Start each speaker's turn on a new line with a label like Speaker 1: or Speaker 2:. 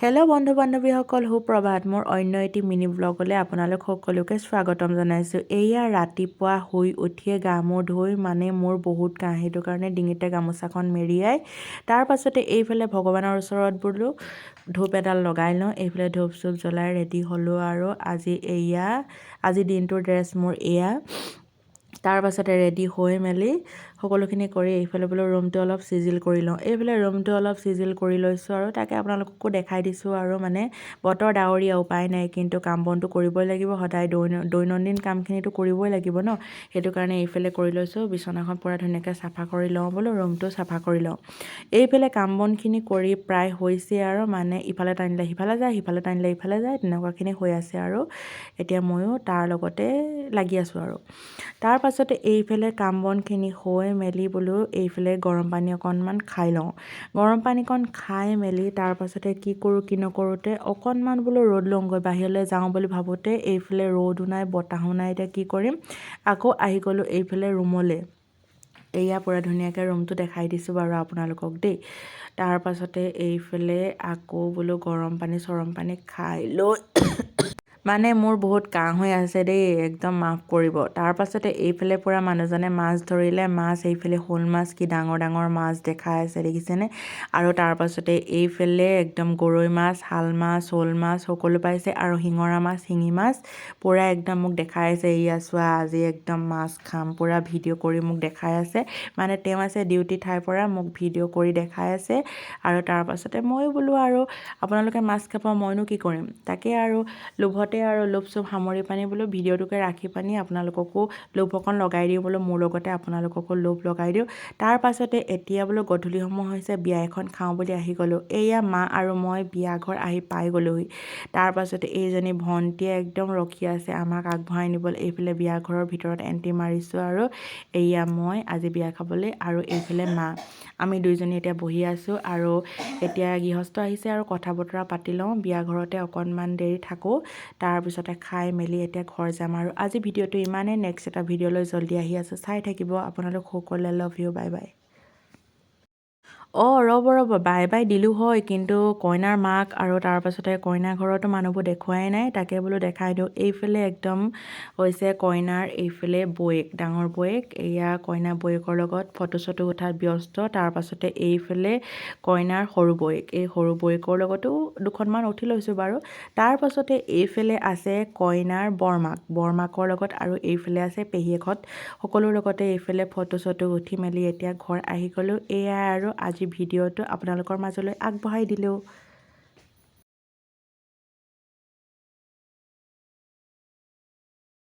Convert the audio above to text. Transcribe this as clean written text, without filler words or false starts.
Speaker 1: Hello' বন্ধু বান্ধৱীসকল, সুপ্ৰভাত। মোৰ অন্য এটি মিনি ব্লগলৈ আপোনালোক সকলোকে স্বাগতম জনাইছোঁ। এয়া ৰাতিপুৱা শুই উঠিয়ে গা মূৰ ধুই মোৰ বহুত কাহ, সেইটো কাৰণে ডিঙিতে গামোচাখন মেৰিয়াই তাৰ পাছতে এইফালে ভগৱানৰ ওচৰত বোলো ধূপ এডাল লগাই লওঁ। এইফালে ধূপ চুপ জ্বলাই ৰেডি হ'লোঁ আৰু আজি দিনটোৰ ড্ৰেছ মোৰ এয়া। তাৰ পাছতে ৰেডি হৈ মেলি সকলোখিনি কৰি এইফালে বোলো ৰুমটো অলপ চিজিল কৰি লওঁ। এইফালে ৰুমটো অলপ চিজিল কৰি লৈছোঁ আৰু তাকে আপোনালোককো দেখাই দিছোঁ। আৰু বতৰ ডাৱৰীয়া, উপায় নাই, কিন্তু কাম বনটো কৰিবই লাগিব। সদায় দৈনন্দিন কামখিনিতো কৰিবই লাগিব ন। সেইটো কাৰণে এইফালে কৰি লৈছোঁ। বিচনাখন পূৰা ধুনীয়াকৈ চাফা কৰি লওঁ, বোলো ৰুমটো চাফা কৰি লওঁ। এইফালে কাম বনখিনি কৰি প্ৰায় হৈছে আৰু ইফালে টানিলে সিফালে যায়, সিফালে টানিলে ইফালে যায়, তেনেকুৱাখিনি হৈ আছে। আৰু এতিয়া ময়ো তাৰ লগতে লাগি আছোঁ। আৰু তাৰ পাছতে এইফালে কাম বনখিনি হৈ মেলি বোলো এইফালে গৰম পানী অকণমান খাই লওঁ। গৰম পানীকণ খাই মেলি তাৰ পাছতে কি কৰোঁ কি নকৰোঁতে অকণমান বোলো ৰ'দ লওঁগৈ, বাহিৰলৈ যাওঁ বুলি ভাবোঁতে এইফালে ৰ'দো নাই বতাহো নাই। এতিয়া কি কৰিম, আকৌ আহি গ'লোঁ এইফালে ৰুমলৈ। এয়া পূৰা ধুনীয়াকৈ ৰুমটো দেখাই দিছোঁ বাৰু আপোনালোকক দেই। তাৰ পাছতে এইফালে আকৌ বোলো গৰম পানী চৰম পানী খাই লৈ মোৰ বহুত কাহ হৈ আছে দেই, একদম মাফ কৰিব। তাৰ পাছতে এইফালে পূৰা মানুহজনে মাছ ধৰিলে। মাছ এইফালে শ'ল মাছ, কি ডাঙৰ ডাঙৰ মাছ দেখাই আছে, দেখিছেনে? আৰু তাৰ পাছতে এইফালে একদম গৰৈ মাছ, শাল মাছ, শ'ল মাছ সকলো পাইছে। আৰু শিঙৰা মাছ, শিঙি মাছ পূৰা একদম মোক দেখাই আছে। এয়া চোৱা, আজি একদম মাছ খাম, পূৰা ভিডিঅ' কৰি মোক দেখাই আছে। তেওঁ আছে ডিউটি ঠাইৰ পৰা মোক ভিডিঅ' কৰি দেখাই আছে। আৰু তাৰ পাছতে ময়ো বোলো আৰু আপোনালোকে মাছ খাব, মইনো কি কৰিম। তাকে আৰু লোভতে আৰু লোভ চোভ সামৰি পানি বোলো ভিডিঅ'টোকে ৰাখি পানি আপোনালোককো লোভ অকণ লগাই দিওঁ, বোলো মোৰ লগতে আপোনালোককো লোভ লগাই দিওঁ। তাৰ পাছতে এতিয়া বোলো গধূলি সময় হৈছে, বিয়া এখন খাওঁ বুলি আহি গ'লোঁ। এয়া মা আৰু মই বিয়া ঘৰ আহি পাই গ'লোহি। তাৰ পাছতে এইজনী ভণ্টিয়ে একদম ৰখি আছে আমাক আগবঢ়াই নিবলৈ। এইফালে বিয়া ঘৰৰ ভিতৰত এণ্ট্ৰি মাৰিছোঁ আৰু এয়া মই আজি বিয়া খাবলৈ, আৰু এইফালে মা, আমি দুইজনী এতিয়া বহি আছোঁ। আৰু এতিয়া গৃহস্থ আহিছে আৰু কথা বতৰা পাতি লওঁ। বিয়া ঘৰতে অকণমান দেৰি থাকোঁ, তাৰপিছতে খাই মেলি এতিয়া ঘৰ যাম। আৰু আজি ভিডিঅ'টো ইমানেই। নেক্সট এটা ভিডিঅ'লৈ জল্দি আহি আছোঁ, চাই থাকিব আপোনালোক সকলোৱে। Love you, bye bye. ৰ'ব বাই বাই দিলোঁ হয়, কিন্তু কইনাৰ মাক আৰু তাৰ পাছতে কইনাৰ ঘৰতো মানুহবোৰ দেখুৱাই নাই, তাকে বোলো দেখাই দিওঁ। এইফালে একদম হৈছে কইনাৰ এইফালে বৌয়েক, ডাঙৰ বৌয়েক। এয়া কইনা বৌয়েকৰ লগত ফটো চটো উঠাত ব্যস্ত। তাৰ পাছতে এইফালে কইনাৰ সৰু বৌয়েক, এই সৰু বৌয়েকৰ লগতো দুখনমান উঠি লৈছোঁ বাৰু। তাৰ পাছতে এইফালে আছে কইনাৰ বৰমাকৰ লগত, আৰু এইফালে আছে পেহীয়েকহঁত, সকলোৰ লগতে এইফালে ফটো চটো উঠি মেলি এতিয়া ঘৰ আহি গ'লোঁ। এয়াই আৰু আজি ভিডিঅ'টো আপোনালোকৰ মাজলৈ আগবঢ়াই দিলোঁ।